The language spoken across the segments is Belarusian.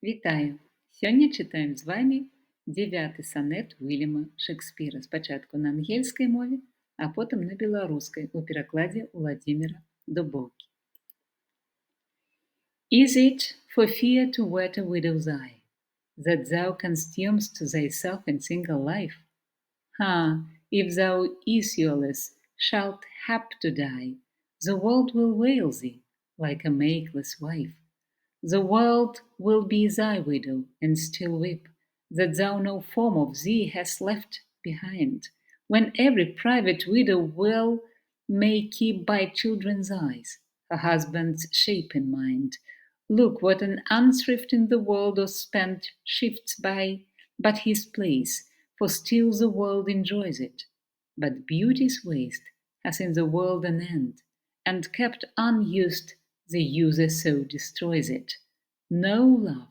Вітаю! Сёння чытаем з вамі 9 санет Уільяма Шекспіра. Спачатку на ангельскай мове, а потым на беларускай у перакладзе Уладзіміра Дубоўкі. Is it for fear to wet a widow's eye, that thou consumest thyself in single life? Ah, if thou issueless shalt hap to die, the world will wail thee like a makeless wife. The world will be thy widow, and still weep that thou no form of thee hast left behind, when every private widow well may keep by children's eyes her husband's shape in mind. Look what an unthrift in the world of spent shifts by but his place, for still the world enjoys it. But beauty's waste has in the world an end, and kept unused the user so destroys it. No love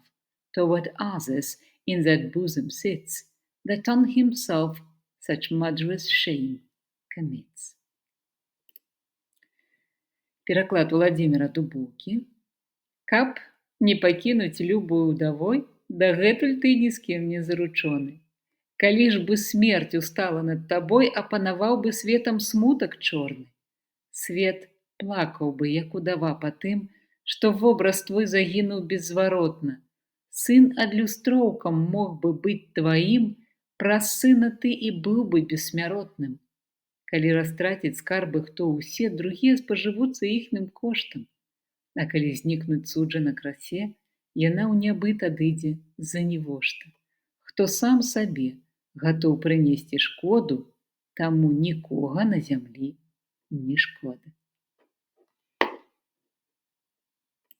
toward others in that bosom sits, that on himself such murderous shame commits. Пераклад Уладзіміра Дубоўкі. Каб не пакінуць любую ўдавой, дагэтуль ты ні з кім не заручоны. Калі ж бы смерць устала над табой, апанаваў бы светам смутак чорны. Свет плакаў бы, як удава па тым, што вобраз твой загінуў беззваротна. Сын адлюстроўкам мог бы быць тваім, праз сына ты і быў бы бессмяротным. Калі растраціць скарбы хто ўсе, другія спажывуцца іхным коштам. А калі знікнуць суджа на красе, яна ў нябыт адыдзе з-за нівошта. Хто сам сабе гатоў прынесці шкоду, таму нікога на зямлі не шкода.